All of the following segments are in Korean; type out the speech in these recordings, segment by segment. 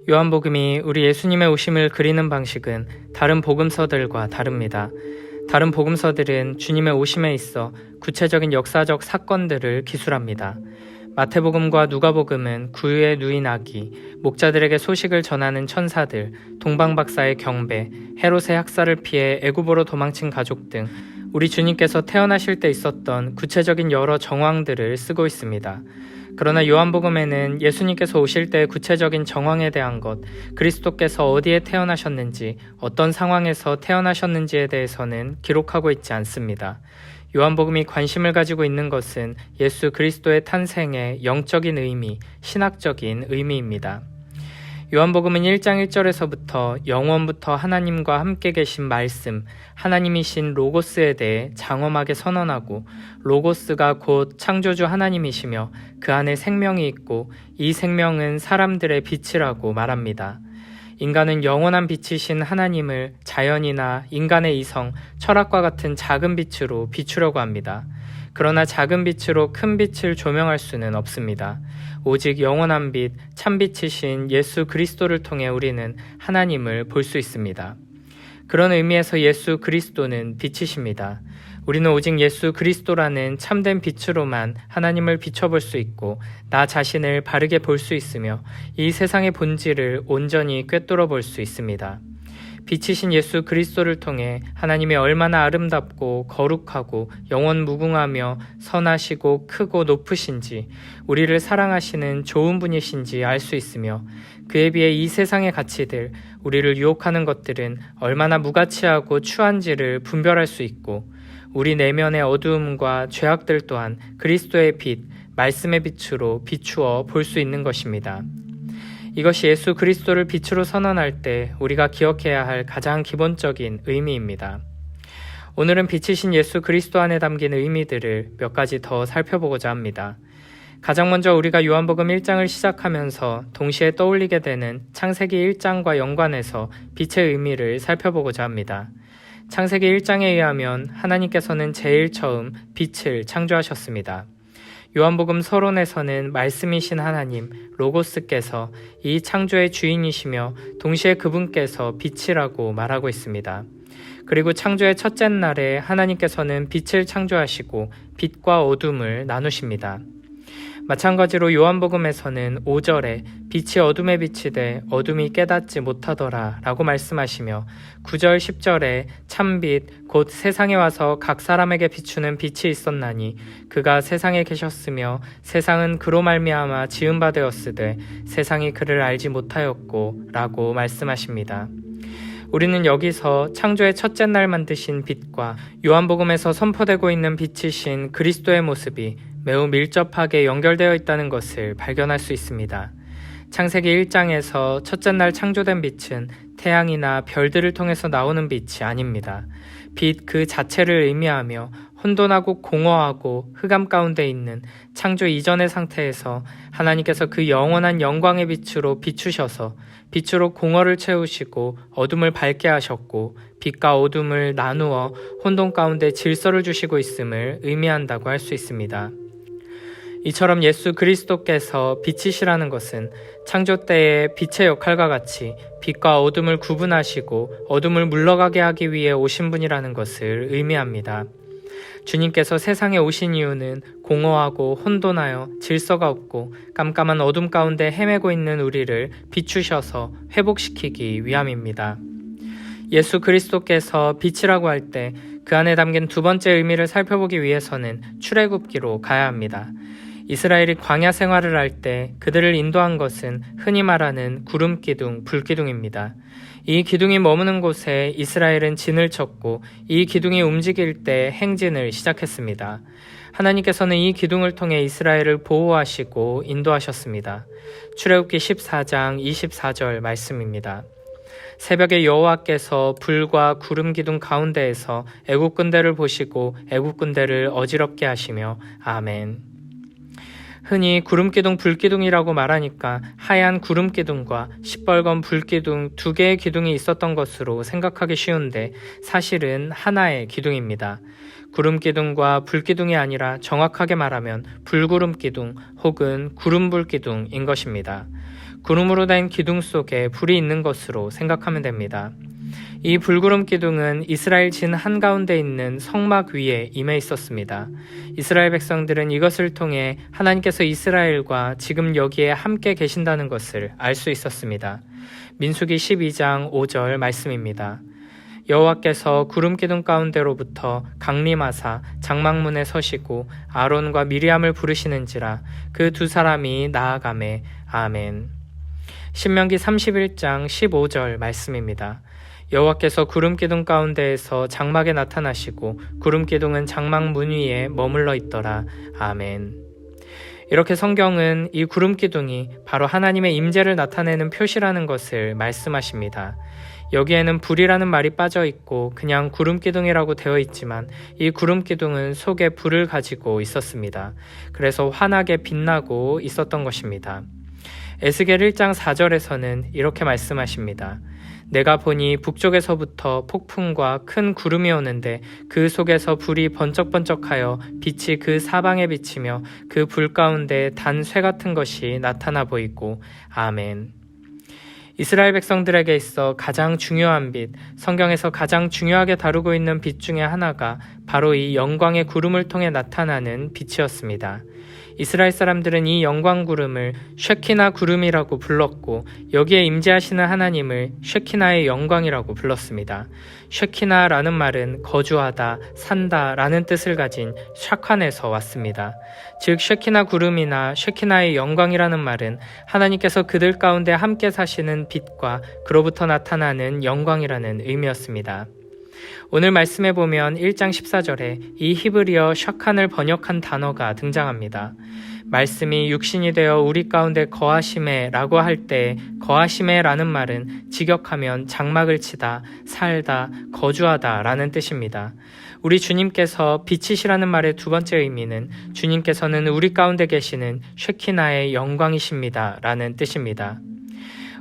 요한복음이 우리 예수님의 오심을 그리는 방식은 다른 복음서들과 다릅니다. 다른 복음서들은 주님의 오심에 있어 구체적인 역사적 사건들을 기술합니다. 마태복음과 누가복음은 구유에 누인 아기, 목자들에게 소식을 전하는 천사들, 동방박사의 경배, 헤롯의 학살을 피해 애굽으로 도망친 가족 등 우리 주님께서 태어나실 때 있었던 구체적인 여러 정황들을 쓰고 있습니다. 그러나 요한복음에는 예수님께서 오실 때의 구체적인 정황에 대한 것, 그리스도께서 어디에 태어나셨는지, 어떤 상황에서 태어나셨는지에 대해서는 기록하고 있지 않습니다. 요한복음이 관심을 가지고 있는 것은 예수 그리스도의 탄생의 영적인 의미, 신학적인 의미입니다. 요한복음은 1장 1절에서부터 영원부터 하나님과 함께 계신 말씀, 하나님이신 로고스에 대해 장엄하게 선언하고 로고스가 곧 창조주 하나님이시며 그 안에 생명이 있고 이 생명은 사람들의 빛이라고 말합니다. 인간은 영원한 빛이신 하나님을 자연이나 인간의 이성, 철학과 같은 작은 빛으로 비추려고 합니다. 그러나 작은 빛으로 큰 빛을 조명할 수는 없습니다. 오직 영원한 빛, 참빛이신 예수 그리스도를 통해 우리는 하나님을 볼 수 있습니다. 그런 의미에서 예수 그리스도는 빛이십니다. 우리는 오직 예수 그리스도라는 참된 빛으로만 하나님을 비춰볼 수 있고 나 자신을 바르게 볼 수 있으며 이 세상의 본질을 온전히 꿰뚫어 볼 수 있습니다. 빛이신 예수 그리스도를 통해 하나님이 얼마나 아름답고 거룩하고 영원 무궁하며 선하시고 크고 높으신지 우리를 사랑하시는 좋은 분이신지 알 수 있으며 그에 비해 이 세상의 가치들, 우리를 유혹하는 것들은 얼마나 무가치하고 추한지를 분별할 수 있고 우리 내면의 어두움과 죄악들 또한 그리스도의 빛, 말씀의 빛으로 비추어 볼 수 있는 것입니다. 이것이 예수 그리스도를 빛으로 선언할 때 우리가 기억해야 할 가장 기본적인 의미입니다. 오늘은 빛이신 예수 그리스도 안에 담긴 의미들을 몇 가지 더 살펴보고자 합니다. 가장 먼저 우리가 요한복음 1장을 시작하면서 동시에 떠올리게 되는 창세기 1장과 연관해서 빛의 의미를 살펴보고자 합니다. 창세기 1장에 의하면 하나님께서는 제일 처음 빛을 창조하셨습니다. 요한복음 서론에서는 말씀이신 하나님, 로고스께서 이 창조의 주인이시며 동시에 그분께서 빛이라고 말하고 있습니다. 그리고 창조의 첫째 날에 하나님께서는 빛을 창조하시고 빛과 어둠을 나누십니다. 마찬가지로 요한복음에서는 5절에 빛이 어둠에 비치되 어둠이 깨닫지 못하더라 라고 말씀하시며 9절 10절에 참빛 곧 세상에 와서 각 사람에게 비추는 빛이 있었나니 그가 세상에 계셨으며 세상은 그로 말미암아 지은 바 되었으되 세상이 그를 알지 못하였고 라고 말씀하십니다. 우리는 여기서 창조의 첫째 날 만드신 빛과 요한복음에서 선포되고 있는 빛이신 그리스도의 모습이 매우 밀접하게 연결되어 있다는 것을 발견할 수 있습니다. 창세기 1장에서 첫째 날 창조된 빛은 태양이나 별들을 통해서 나오는 빛이 아닙니다. 빛 그 자체를 의미하며 혼돈하고 공허하고 흑암 가운데 있는 창조 이전의 상태에서 하나님께서 그 영원한 영광의 빛으로 비추셔서 빛으로 공허를 채우시고 어둠을 밝게 하셨고 빛과 어둠을 나누어 혼돈 가운데 질서를 주시고 있음을 의미한다고 할 수 있습니다. 이처럼 예수 그리스도께서 빛이시라는 것은 창조 때의 빛의 역할과 같이 빛과 어둠을 구분하시고 어둠을 물러가게 하기 위해 오신 분이라는 것을 의미합니다. 주님께서 세상에 오신 이유는 공허하고 혼돈하여 질서가 없고 깜깜한 어둠 가운데 헤매고 있는 우리를 비추셔서 회복시키기 위함입니다. 예수 그리스도께서 빛이라고 할 때 그 안에 담긴 두 번째 의미를 살펴보기 위해서는 출애굽기로 가야 합니다. 이스라엘이 광야 생활을 할 때 그들을 인도한 것은 흔히 말하는 구름기둥, 불기둥입니다. 이 기둥이 머무는 곳에 이스라엘은 진을 쳤고 이 기둥이 움직일 때 행진을 시작했습니다. 하나님께서는 이 기둥을 통해 이스라엘을 보호하시고 인도하셨습니다. 출애굽기 14장 24절 말씀입니다. 새벽에 여호와께서 불과 구름 기둥 가운데에서 애국 군대를 보시고 애국 군대를 어지럽게 하시며 아멘. 흔히 구름기둥, 불기둥이라고 말하니까 하얀 구름기둥과 시뻘건 불기둥 두 개의 기둥이 있었던 것으로 생각하기 쉬운데 사실은 하나의 기둥입니다. 구름기둥과 불기둥이 아니라 정확하게 말하면 불구름기둥 혹은 구름불기둥인 것입니다. 구름으로 된 기둥 속에 불이 있는 것으로 생각하면 됩니다. 이 불구름 기둥은 이스라엘 진 한가운데 있는 성막 위에 임해 있었습니다. 이스라엘 백성들은 이것을 통해 하나님께서 이스라엘과 지금 여기에 함께 계신다는 것을 알 수 있었습니다. 민수기 12장 5절 말씀입니다. 여호와께서 구름 기둥 가운데로부터 강림하사 장막문에 서시고 아론과 미리암을 부르시는지라 그 두 사람이 나아가매. 아멘. 신명기 31장 15절 말씀입니다. 여호와께서 구름 기둥 가운데에서 장막에 나타나시고 구름 기둥은 장막 문 위에 머물러 있더라. 아멘. 이렇게 성경은 이 구름 기둥이 바로 하나님의 임재를 나타내는 표시라는 것을 말씀하십니다. 여기에는 불이라는 말이 빠져 있고 그냥 구름 기둥이라고 되어 있지만 이 구름 기둥은 속에 불을 가지고 있었습니다. 그래서 환하게 빛나고 있었던 것입니다. 에스겔 1장 4절에서는 이렇게 말씀하십니다. 내가 보니 북쪽에서부터 폭풍과 큰 구름이 오는데 그 속에서 불이 번쩍번쩍하여 빛이 그 사방에 비치며 그 불 가운데 단 쇠 같은 것이 나타나 보이고. 아멘. 이스라엘 백성들에게 있어 가장 중요한 빛, 성경에서 가장 중요하게 다루고 있는 빛 중에 하나가 바로 이 영광의 구름을 통해 나타나는 빛이었습니다. 이스라엘 사람들은 이 영광 구름을 쉐키나 구름이라고 불렀고 여기에 임재하시는 하나님을 쉐키나의 영광이라고 불렀습니다. 쉐키나라는 말은 거주하다, 산다 라는 뜻을 가진 샤칸에서 왔습니다. 즉 쉐키나 구름이나 쉐키나의 영광이라는 말은 하나님께서 그들 가운데 함께 사시는 빛과 그로부터 나타나는 영광이라는 의미였습니다. 오늘 말씀에 보면 1장 14절에 이 히브리어 샤칸을 번역한 단어가 등장합니다. 말씀이 육신이 되어 우리 가운데 거하시매 라고 할 때 거하시매 라는 말은 직역하면 장막을 치다, 살다, 거주하다 라는 뜻입니다. 우리 주님께서 빛이시라는 말의 두 번째 의미는 주님께서는 우리 가운데 계시는 쉐키나의 영광이십니다 라는 뜻입니다.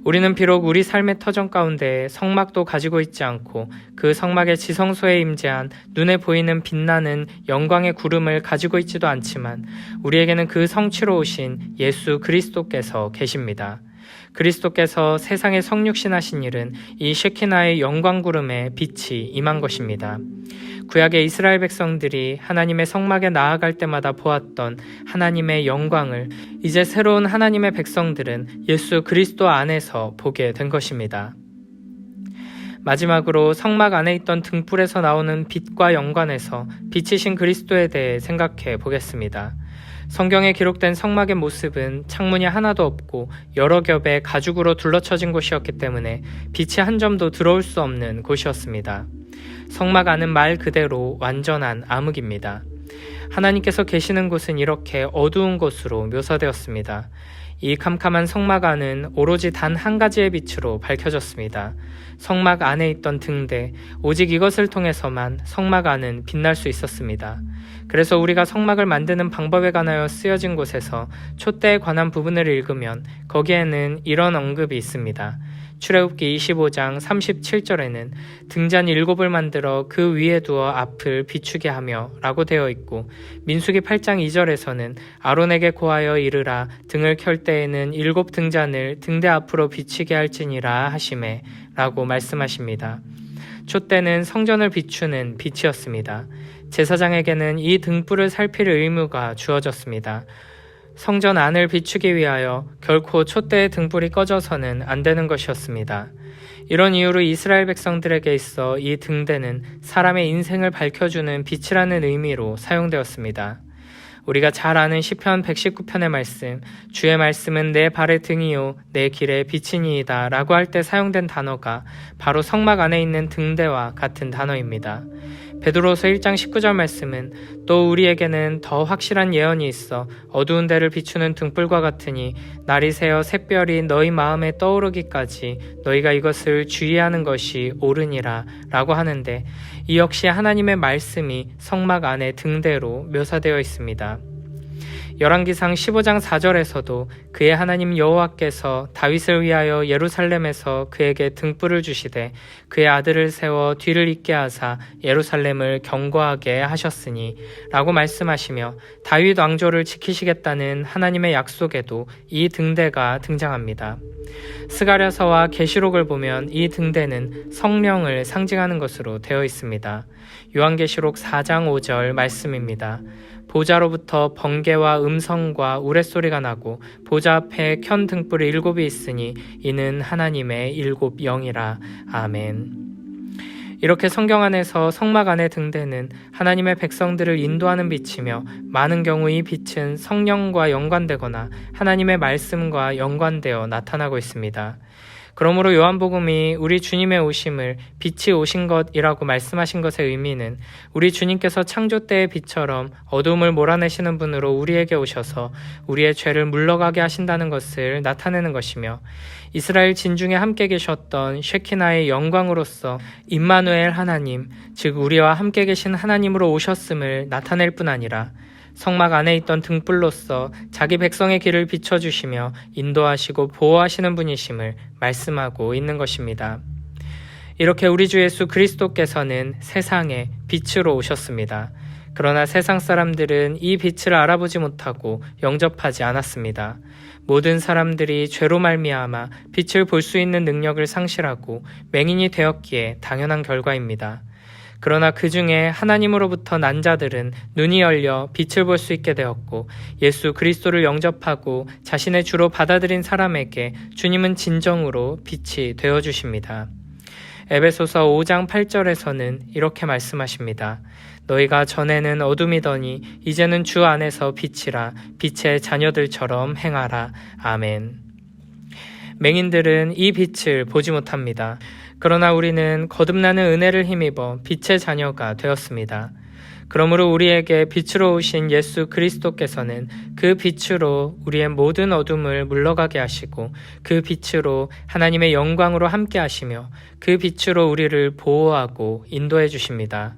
우리는 비록 우리 삶의 터전 가운데 성막도 가지고 있지 않고 그 성막의 지성소에 임재한 눈에 보이는 빛나는 영광의 구름을 가지고 있지도 않지만 우리에게는 그 성취로 오신 예수 그리스도께서 계십니다. 그리스도께서 세상에 성육신하신 일은 이 쉐키나의 영광 구름에 빛이 임한 것입니다. 구약의 이스라엘 백성들이 하나님의 성막에 나아갈 때마다 보았던 하나님의 영광을 이제 새로운 하나님의 백성들은 예수 그리스도 안에서 보게 된 것입니다. 마지막으로 성막 안에 있던 등불에서 나오는 빛과 연관해서 빛이신 그리스도에 대해 생각해 보겠습니다. 성경에 기록된 성막의 모습은 창문이 하나도 없고 여러 겹의 가죽으로 둘러쳐진 곳이었기 때문에 빛이 한 점도 들어올 수 없는 곳이었습니다. 성막 안은 말 그대로 완전한 암흑입니다. 하나님께서 계시는 곳은 이렇게 어두운 곳으로 묘사되었습니다. 이 캄캄한 성막 안은 오로지 단 한 가지의 빛으로 밝혀졌습니다. 성막 안에 있던 등대, 오직 이것을 통해서만 성막 안은 빛날 수 있었습니다. 그래서 우리가 성막을 만드는 방법에 관하여 쓰여진 곳에서 촛대에 관한 부분을 읽으면 거기에는 이런 언급이 있습니다. 출애굽기 25장 37절에는 등잔 7을 만들어 그 위에 두어 앞을 비추게 하며 라고 되어 있고, 민수기 8장 2절에서는 아론에게 고하여 이르라 등을 켤 때에는 7등잔을 등대 앞으로 비치게 할지니라 하시매 라고 말씀하십니다. 촛대는 성전을 비추는 빛이었습니다. 제사장에게는 이 등불을 살필 의무가 주어졌습니다. 성전 안을 비추기 위하여 결코 촛대의 등불이 꺼져서는 안 되는 것이었습니다. 이런 이유로 이스라엘 백성들에게 있어 이 등대는 사람의 인생을 밝혀주는 빛이라는 의미로 사용되었습니다. 우리가 잘 아는 시편 119편의 말씀, 주의 말씀은 내 발의 등이요 내 길의 빛이니이다 라고 할 때 사용된 단어가 바로 성막 안에 있는 등대와 같은 단어입니다. 베드로서 1장 19절 말씀은 또 우리에게는 더 확실한 예언이 있어 어두운 데를 비추는 등불과 같으니 날이 새어 샛별이 너희 마음에 떠오르기까지 너희가 이것을 주의하는 것이 옳으니라 라고 하는데, 이 역시 하나님의 말씀이 성막 안의 등대로 묘사되어 있습니다. 열왕기상 15장 4절에서도 그의 하나님 여호와께서 다윗을 위하여 예루살렘에서 그에게 등불을 주시되 그의 아들을 세워 뒤를 잇게 하사 예루살렘을 경고하게 하셨으니 라고 말씀하시며 다윗 왕조를 지키시겠다는 하나님의 약속에도 이 등대가 등장합니다. 스가랴서와 계시록을 보면 이 등대는 성령을 상징하는 것으로 되어 있습니다. 요한계시록 4장 5절 말씀입니다. 보좌로부터 번개와 음성과 우레소리가 나고 보좌 앞에 켠 등불이 7이 있으니 이는 하나님의 7 영이라. 아멘. 이렇게 성경 안에서 성막 안의 등대는 하나님의 백성들을 인도하는 빛이며 많은 경우 이 빛은 성령과 연관되거나 하나님의 말씀과 연관되어 나타나고 있습니다. 그러므로 요한복음이 우리 주님의 오심을 빛이 오신 것이라고 말씀하신 것의 의미는 우리 주님께서 창조 때의 빛처럼 어둠을 몰아내시는 분으로 우리에게 오셔서 우리의 죄를 물러가게 하신다는 것을 나타내는 것이며 이스라엘 진중에 함께 계셨던 쉐키나의 영광으로서 임마누엘 하나님, 즉 우리와 함께 계신 하나님으로 오셨음을 나타낼 뿐 아니라 성막 안에 있던 등불로서 자기 백성의 길을 비춰주시며 인도하시고 보호하시는 분이심을 말씀하고 있는 것입니다. 이렇게 우리 주 예수 그리스도께서는 세상에 빛으로 오셨습니다. 그러나 세상 사람들은 이 빛을 알아보지 못하고 영접하지 않았습니다. 모든 사람들이 죄로 말미암아 빛을 볼 수 있는 능력을 상실하고 맹인이 되었기에 당연한 결과입니다. 그러나 그 중에 하나님으로부터 난 자들은 눈이 열려 빛을 볼 수 있게 되었고 예수 그리스도를 영접하고 자신의 주로 받아들인 사람에게 주님은 진정으로 빛이 되어주십니다. 에베소서 5장 8절에서는 이렇게 말씀하십니다. 너희가 전에는 어둠이더니 이제는 주 안에서 빛이라. 빛의 자녀들처럼 행하라. 아멘. 맹인들은 이 빛을 보지 못합니다. 그러나 우리는 거듭나는 은혜를 힘입어 빛의 자녀가 되었습니다. 그러므로 우리에게 빛으로 오신 예수 그리스도께서는 그 빛으로 우리의 모든 어둠을 물러가게 하시고 그 빛으로 하나님의 영광으로 함께 하시며 그 빛으로 우리를 보호하고 인도해 주십니다.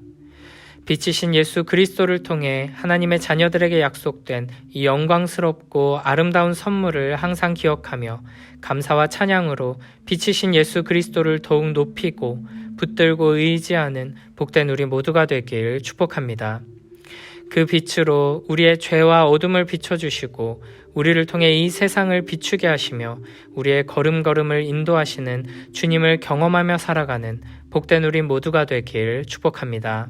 빛이신 예수 그리스도를 통해 하나님의 자녀들에게 약속된 이 영광스럽고 아름다운 선물을 항상 기억하며 감사와 찬양으로 빛이신 예수 그리스도를 더욱 높이고 붙들고 의지하는 복된 우리 모두가 되길 축복합니다. 그 빛으로 우리의 죄와 어둠을 비춰주시고 우리를 통해 이 세상을 비추게 하시며 우리의 걸음걸음을 인도하시는 주님을 경험하며 살아가는 복된 우리 모두가 되길 축복합니다.